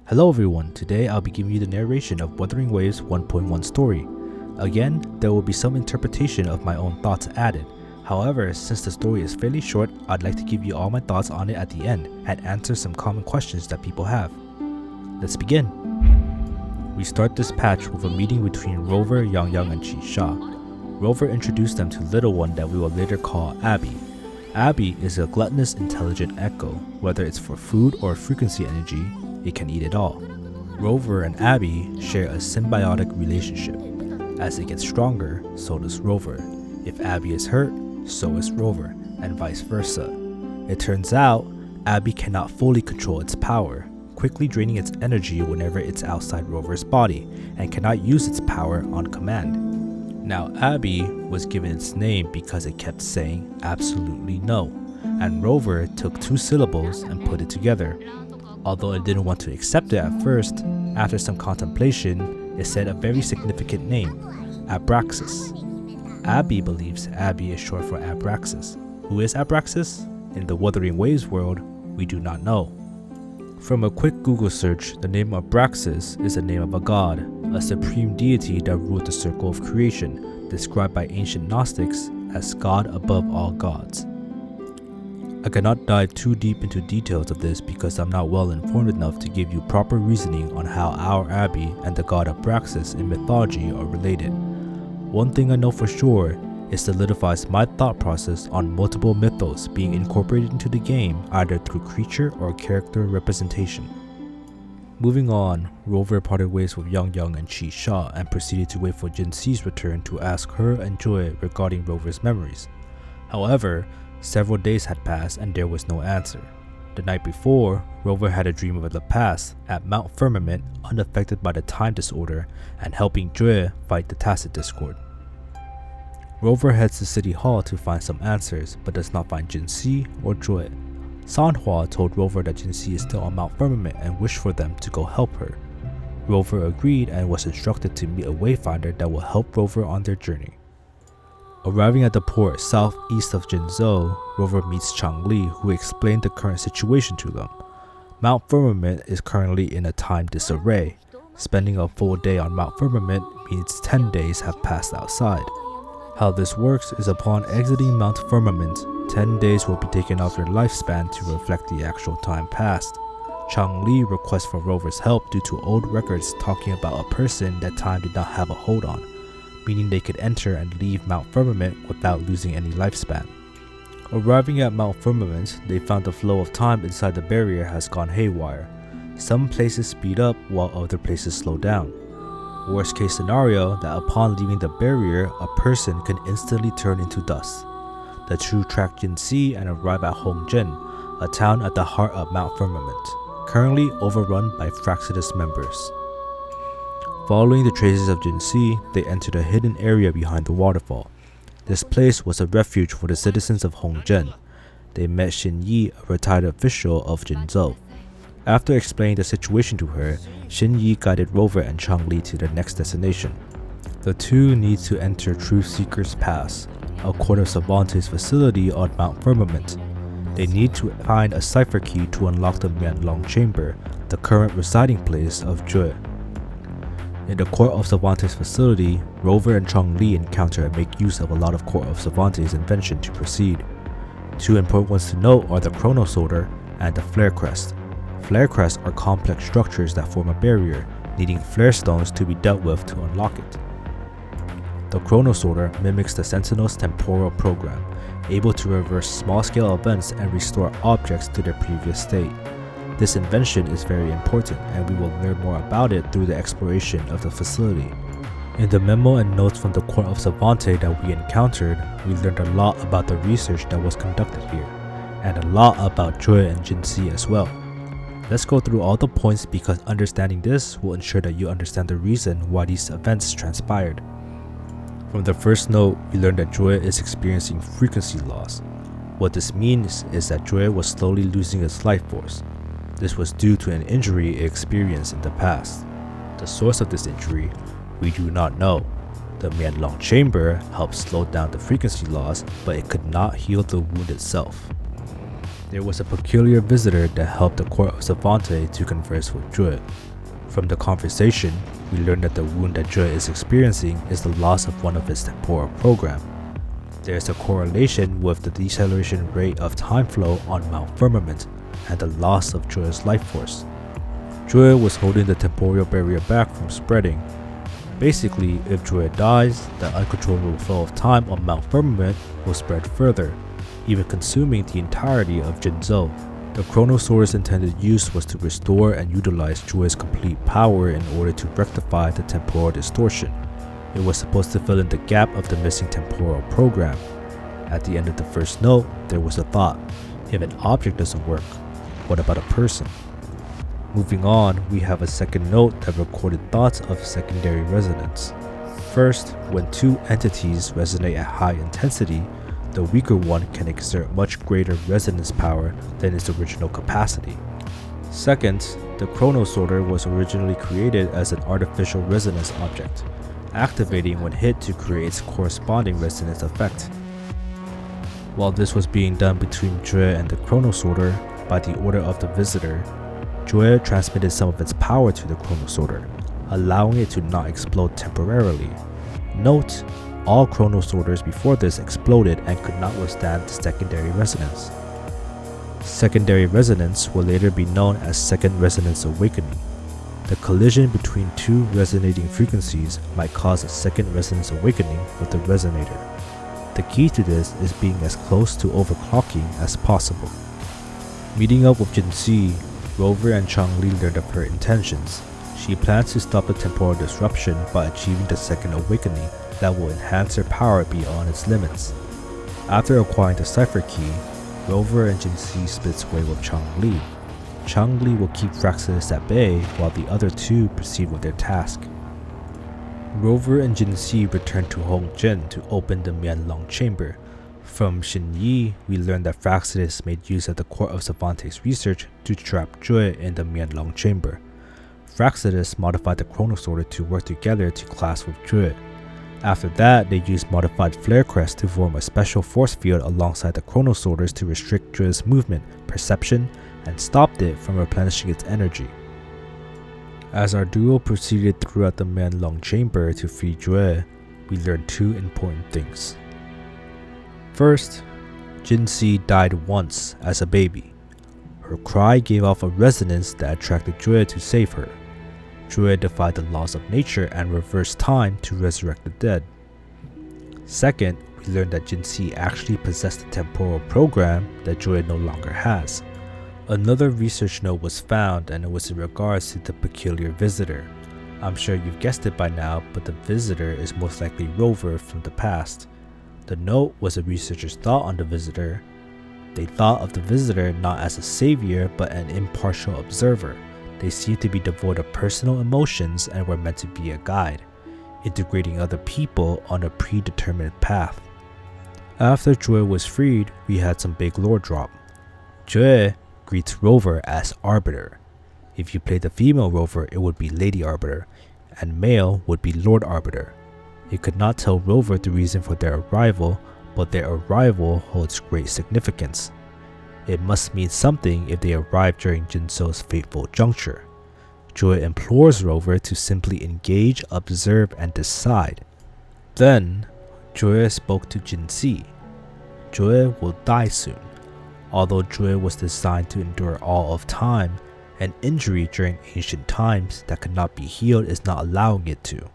Hello everyone, today I'll be giving you the narration of WutheringWaves 1.1 story. Again, there will be some interpretation of my own thoughts added. However, since the story is fairly short, I'd like to give you all my thoughts on it at the end and answer some common questions that people have. Let's begin. We start this patch with a meeting between Rover, Yang, and Chi. Rover introduced them to little one that we will later call Abby. Abby is a gluttonous intelligent echo. Whether it's for food or frequency energy, it can eat it all. Rover and Abby share a symbiotic relationship. As it gets stronger, so does Rover. If Abby is hurt, so is Rover, and vice versa. It turns out, Abby cannot fully control its power, quickly draining its energy whenever it's outside Rover's body, and cannot use its power on command. Now Abby was given its name because it kept saying absolutely no, and Rover took 2 syllables and put it together. Although it didn't want to accept it at first, after some contemplation, it said a very significant name, Abraxas. Abby believes Abby is short for Abraxas. Who is Abraxas? In the WutheringWaves world, we do not know. From a quick Google search, the name Abraxas is the name of a god, a supreme deity that ruled the circle of creation, described by ancient Gnostics as God above all gods. I cannot dive too deep into details of this because I'm not well informed enough to give you proper reasoning on how our Abby and the god Abraxas in mythology are related. One thing I know for sure, it solidifies my thought process on multiple mythos being incorporated into the game either through creature or character representation. Moving on, Rover parted ways with Yang and Chi and proceeded to wait for Jinhsi's return to ask her and Joy regarding Rover's memories. However, several days had passed and there was no answer. The night before, Rover had a dream of the past at Mount Firmament, unaffected by the time disorder and helping Joy fight the Tacit Discord. Rover heads to City Hall to find some answers, but does not find Jinhsi or Joy. Sanhua told Rover that Jinhsi is still on Mount Firmament and wished for them to go help her. Rover agreed and was instructed to meet a wayfinder that will help Rover on their journey. Arriving at the port southeast of Jinzhou, Rover meets Changli, who explained the current situation to them. Mount Firmament is currently in a time disarray. Spending a full day on Mount Firmament means 10 days have passed outside. How this works is upon exiting Mount Firmament, 10 days will be taken off your lifespan to reflect the actual time passed. Changli requests for Rover's help due to old records talking about a person that time did not have a hold on, meaning they could enter and leave Mount Firmament without losing any lifespan. Arriving at Mount Firmament, they found the flow of time inside the barrier has gone haywire. Some places speed up while other places slow down. Worst case scenario that upon leaving the barrier, a person can instantly turn into dust. The two track Jinhsi and arrive at Hongzhen, a town at the heart of Mount Firmament, currently overrun by Fraxidus members. Following the traces of Jinhsi, they entered a hidden area behind the waterfall. This place was a refuge for the citizens of Hongzhen. They met Xin Yi, a retired official of Jinzhou. After explaining the situation to her, Xin Yi guided Rover and Changli to their next destination. The two need to enter Truth Seeker's Pass, a Court of Savantes facility on Mount Firmament. They need to find a cipher key to unlock the Mianlong Chamber, the current residing place of Jue. In the Court of Savantes facility, Rover and Changli encounter and make use of a lot of Court of Savantes invention to proceed. Two important ones to note are the Chronosorter and the Flare Crest. Flare crests are complex structures that form a barrier, needing flare stones to be dealt with to unlock it. The Chronosorter mimics the Sentinel's temporal program, able to reverse small-scale events and restore objects to their previous state. This invention is very important, and we will learn more about it through the exploration of the facility. In the memo and notes from the Court of Savante that we encountered, we learned a lot about the research that was conducted here, and a lot about Joy and Jinhsi as well. Let's go through all the points because understanding this will ensure that you understand the reason why these events transpired. From the first note, we learned that Joy is experiencing frequency loss. What this means is that Joy was slowly losing its life force. This was due to an injury it experienced in the past. The source of this injury, we do not know. The Mianlong Chamber helped slow down the frequency loss, but it could not heal the wound itself. There was a peculiar visitor that helped the court of Savante to converse with Jue. From the conversation, we learned that the wound that Jue is experiencing is the loss of one of his temporal program. There is a correlation with the deceleration rate of time flow on Mount Firmament and the loss of Jue's life force. Jue was holding the temporal barrier back from spreading. Basically, if Jue dies, the uncontrollable flow of time on Mount Firmament will spread further, even consuming the entirety of Jinzhou. The Chronosaur's intended use was to restore and utilize Jue's complete power in order to rectify the temporal distortion. It was supposed to fill in the gap of the missing temporal program. At the end of the first note, there was a thought: if an object doesn't work, what about a person? Moving on, we have a second note that recorded thoughts of secondary resonance. First, when two entities resonate at high intensity, the weaker one can exert much greater resonance power than its original capacity. Second, the Chronosaur was originally created as an artificial resonance object, activating when hit to create its corresponding resonance effect. While this was being done between Jue and the Chronosaur by the order of the visitor, Jue transmitted some of its power to the Chronosaur, allowing it to not explode temporarily. Note, all Chronosaurs before this exploded and could not withstand the secondary resonance. Secondary resonance will later be known as second resonance awakening. The collision between two resonating frequencies might cause a second resonance awakening with the resonator. The key to this is being as close to overclocking as possible. Meeting up with Jinhsi, Rover and Changli learned of her intentions. She plans to stop the temporal disruption by achieving the second awakening that will enhance her power beyond its limits. After acquiring the cipher key, Rover and Jinhsi splits away with Changli. Changli will keep Fraxidus at bay while the other two proceed with their task. Rover and Jinhsi return to Hongjin to open the Mianlong chamber. From Xinyi, we learned that Fraxidus made use of the Court of Savante's research to trap Jue in the Mianlong chamber. Fraxidus modified the Chronosaur to work together to clash with Jue. After that, they used modified flare crests to form a special force field alongside the Chronosaurs to restrict Jue's movement, perception, and stopped it from replenishing its energy. As our duo proceeded throughout the Mianlong chamber to free Jue, we learned two important things. First, Jinhsi died once as a baby. Her cry gave off a resonance that attracted Jue to save her. Jue defied the laws of nature and reversed time to resurrect the dead. Second, we learned that Jinhsi actually possessed the temporal program that Jue no longer has. Another research note was found, and it was in regards to the peculiar visitor. I'm sure you've guessed it by now, but the visitor is most likely Rover from the past. The note was a researcher's thought on the visitor. They thought of the visitor not as a savior but an impartial observer. They seemed to be devoid of personal emotions and were meant to be a guide, integrating other people on a predetermined path. After Jue was freed, we had some big lore drop. Jue greets Rover as Arbiter. If you played the female Rover, it would be Lady Arbiter, and male would be Lord Arbiter. It could not tell Rover the reason for their arrival, but their arrival holds great significance. It must mean something if they arrive during Jinzhou's fateful juncture. Jue implores Rover to simply engage, observe, and decide. Then, Jue spoke to Jinhsi. Jue will die soon. Although Jue was designed to endure all of time, an injury during ancient times that could not be healed is not allowing it to.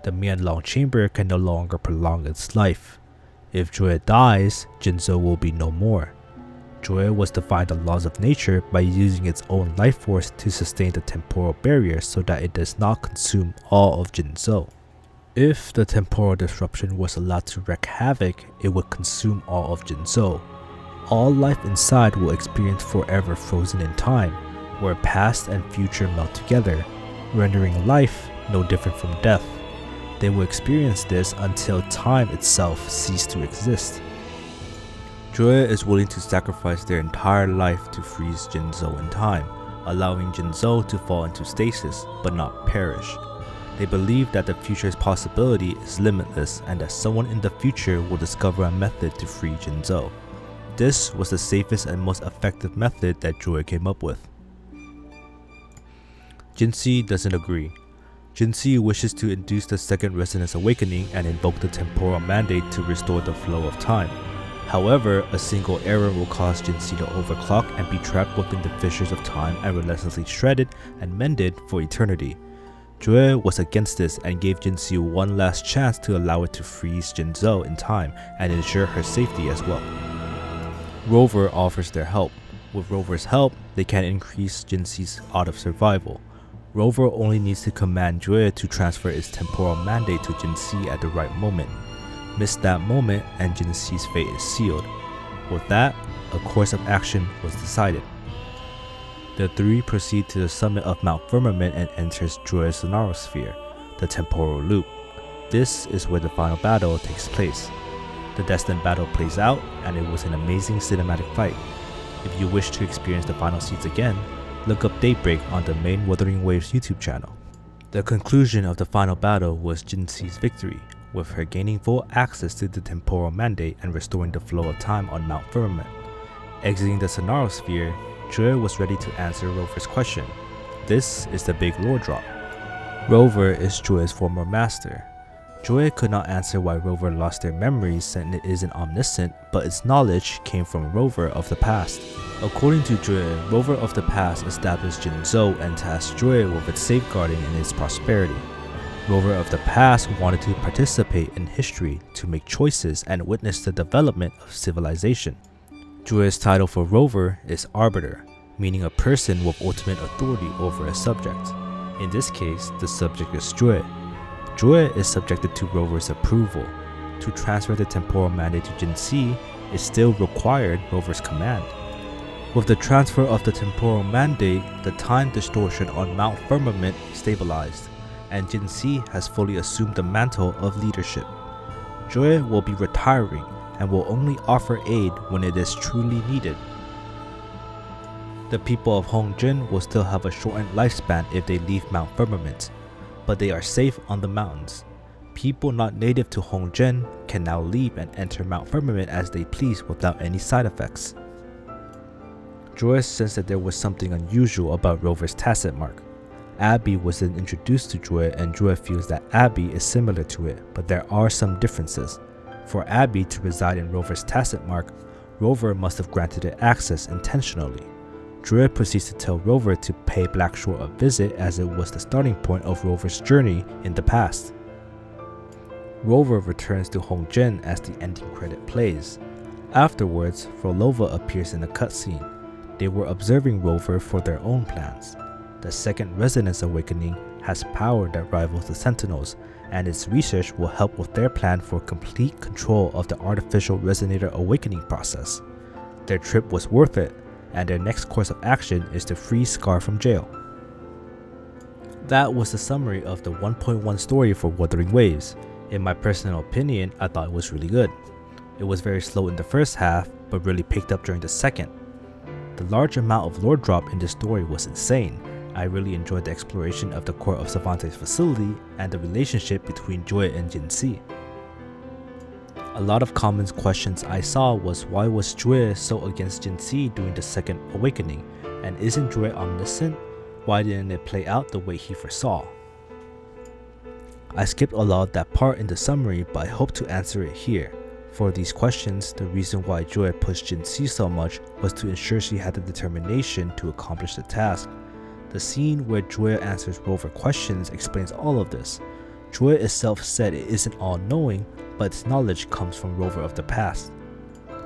The Mianlong chamber can no longer prolong its life. If Jue dies, Jinzhou will be no more. Jue was defying the laws of nature by using its own life force to sustain the temporal barrier so that it does not consume all of Jinzhou. If the temporal disruption was allowed to wreak havoc, it would consume all of Jinzhou. All life inside will experience forever frozen in time, where past and future melt together, rendering life no different from death. They will experience this until time itself ceases to exist. Jue is willing to sacrifice their entire life to freeze Jinzhou in time, allowing Jinzhou to fall into stasis but not perish. They believe that the future's possibility is limitless and that someone in the future will discover a method to free Jinzhou. This was the safest and most effective method that Joy came up with. Jinhsi doesn't agree. Jinhsi wishes to induce the second resonance awakening and invoke the temporal mandate to restore the flow of time. However, a single error will cause Jinhsi to overclock and be trapped within the fissures of time and relentlessly shredded and mended for eternity. Joy was against this and gave Jinhsi one last chance to allow it to freeze Jinzhou in time and ensure her safety as well. Rover offers their help. With Rover's help, they can increase Jinhsi's odds of survival. Rover only needs to command Joy to transfer its temporal mandate to Jinhsi at the right moment. Miss that moment and Jinhsi's fate is sealed. With that, a course of action was decided. The three proceed to the summit of Mount Firmament and enters Joy's Sonarosphere, the temporal loop. This is where the final battle takes place. The destined battle plays out, and it was an amazing cinematic fight. If you wish to experience the final scenes again, look up Daybreak on the main WutheringWaves YouTube channel. The conclusion of the final battle was Jinhsi's victory, with her gaining full access to the temporal mandate and restoring the flow of time on Mount Firmament. Exiting the Sonarosphere, Joy was ready to answer Rover's question. This is the big lore drop. Rover is Joy's former master. Joy could not answer why Rover lost their memories since it isn't omniscient, but its knowledge came from Rover of the past. According to Joy, Rover of the past established Jinzhou and tasked Joy with its safeguarding and its prosperity. Rover of the past wanted to participate in history to make choices and witness the development of civilization. Joy's title for Rover is Arbiter, meaning a person with ultimate authority over a subject. In this case, the subject is Joy. Joy is subjected to Rover's approval. To transfer the temporal mandate to Jinhsi, it still required Rover's command. With the transfer of the temporal mandate, the time distortion on Mount Firmament stabilized, and Jinhsi has fully assumed the mantle of leadership. Joy will be retiring and will only offer aid when it is truly needed. The people of Hongjin will still have a shortened lifespan if they leave Mount Firmament, but they are safe on the mountains. People not native to Hongjin can now leave and enter Mount Firmament as they please without any side effects. Joy sensed that there was something unusual about Rover's tacit mark. Abby was then introduced to Joy, and Joy feels that Abby is similar to it, but there are some differences. For Abby to reside in Rover's tacit mark, Rover must have granted it access intentionally. Joy proceeds to tell Rover to pay Blackshore a visit as it was the starting point of Rover's journey in the past. Rover returns to Hongjin as the ending credit plays. Afterwards, Frolova appears in a cutscene. They were observing Rover for their own plans. The second resonance awakening has power that rivals the Sentinels, and its research will help with their plan for complete control of the artificial resonator awakening process. Their trip was worth it, and their next course of action is to free Scar from jail. That was the summary of the 1.1 story for WutheringWaves. In my personal opinion, I thought it was really good. It was very slow in the first half, but really picked up during the second. The large amount of lore drop in this story was insane. I really enjoyed the exploration of the Court of Cervantes facility and the relationship between Joy and Jinhsi. A lot of common questions I saw was why was Joy so against Jinhsi during the second awakening, and isn't Joy omniscient? Why didn't it play out the way he foresaw? I skipped a lot of that part in the summary, but I hope to answer it here. For these questions, the reason why Joy pushed Jinhsi so much was to ensure she had the determination to accomplish the task. The scene where Joy answers Rover questions explains all of this. Joy itself said it isn't all-knowing, but its knowledge comes from Rover of the past.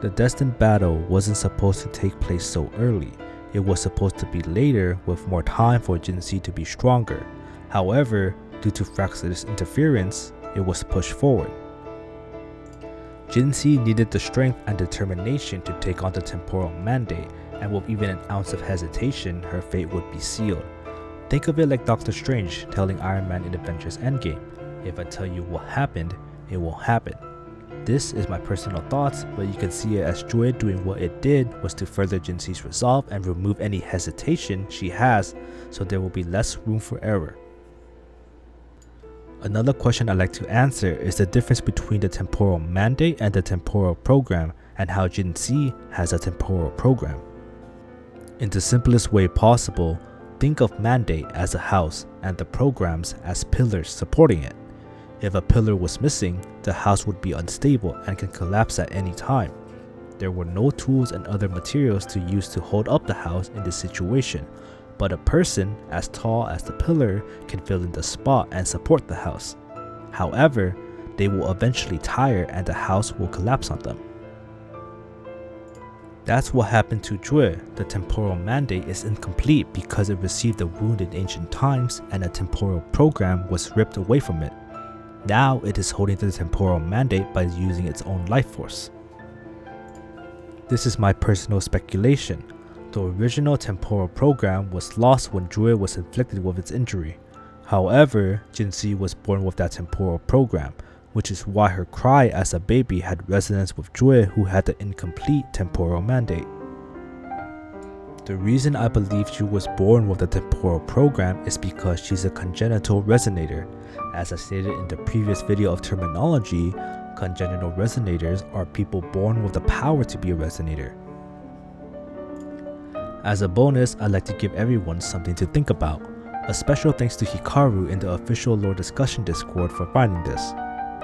The destined battle wasn't supposed to take place so early. It was supposed to be later with more time for Jinhsi to be stronger. However, due to Fraxidus' interference, it was pushed forward. Jinhsi needed the strength and determination to take on the temporal mandate, and with even an ounce of hesitation, her fate would be sealed. Think of it like Doctor Strange telling Iron Man in Avengers Endgame, "If I tell you what happened, it won't happen." This is my personal thoughts, but you can see it as Joy doing what it did was to further Jinhsi's resolve and remove any hesitation she has, so there will be less room for error. Another question I'd like to answer is the difference between the temporal mandate and the temporal program, and how Jinhsi has a temporal program. In the simplest way possible, think of mandate as a house and the programs as pillars supporting it. If a pillar was missing, the house would be unstable and can collapse at any time. There were no tools and other materials to use to hold up the house in this situation, but a person as tall as the pillar can fill in the spot and support the house. However, they will eventually tire and the house will collapse on them. That's what happened to Zhui. The temporal mandate is incomplete because it received a wound in ancient times and a temporal program was ripped away from it. Now it is holding the temporal mandate by using its own life force. This is my personal speculation. The original temporal program was lost when Zhui was inflicted with its injury. However, Jinhsi was born with that temporal program, which is why her cry as a baby had resonance with Zhui, who had the incomplete temporal mandate. The reason I believe she was born with the temporal program is because she's a congenital resonator. As I stated in the previous video of terminology, congenital resonators are people born with the power to be a resonator. As a bonus, I'd like to give everyone something to think about. A special thanks to Hikaru in the official lore discussion Discord for finding this.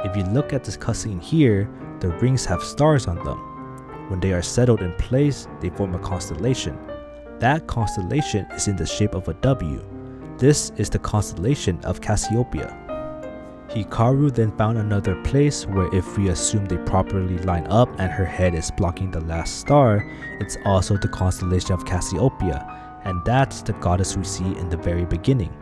If you look at this cutscene here, the rings have stars on them. When they are settled in place, they form a constellation. That constellation is in the shape of a W. This is the constellation of Cassiopeia. Hikaru then found another place where, if we assume they properly line up and her head is blocking the last star, it's also the constellation of Cassiopeia, and that's the goddess we see in the very beginning.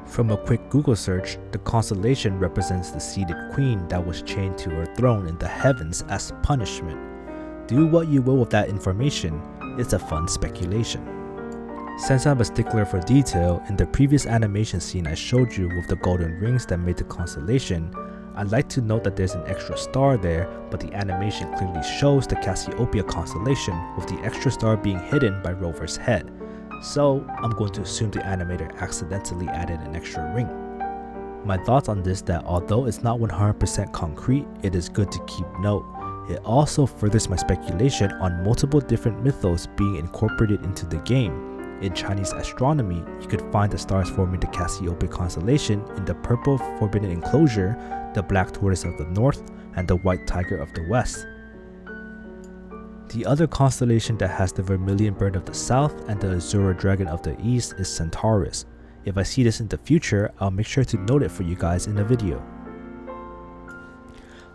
From a quick Google search, the constellation represents the seated queen that was chained to her throne in the heavens as punishment. Do what you will with that information, it's a fun speculation. Since I'm a stickler for detail, in the previous animation scene I showed you with the golden rings that made the constellation, I'd like to note that there's an extra star there, but the animation clearly shows the Cassiopeia constellation with the extra star being hidden by Rover's head. So I'm going to assume the animator accidentally added an extra ring. My thoughts on this that although it's not 100% concrete, it is good to keep note. It also furthers my speculation on multiple different mythos being incorporated into the game. In Chinese astronomy, you could find the stars forming the Cassiopeia constellation in the purple forbidden enclosure, the black tortoise of the north, and the white tiger of the west. The other constellation that has the vermilion bird of the south and the azura dragon of the east is Centaurus. If I see this in the future, I'll make sure to note it for you guys in a video.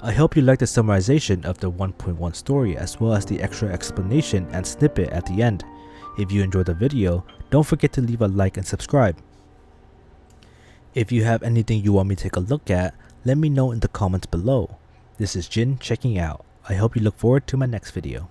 I hope you liked the summarization of the 1.1 story as well as the extra explanation and snippet at the end. If you enjoyed the video, don't forget to leave a like and subscribe. If you have anything you want me to take a look at, let me know in the comments below. This is Jin checking out. I hope you look forward to my next video.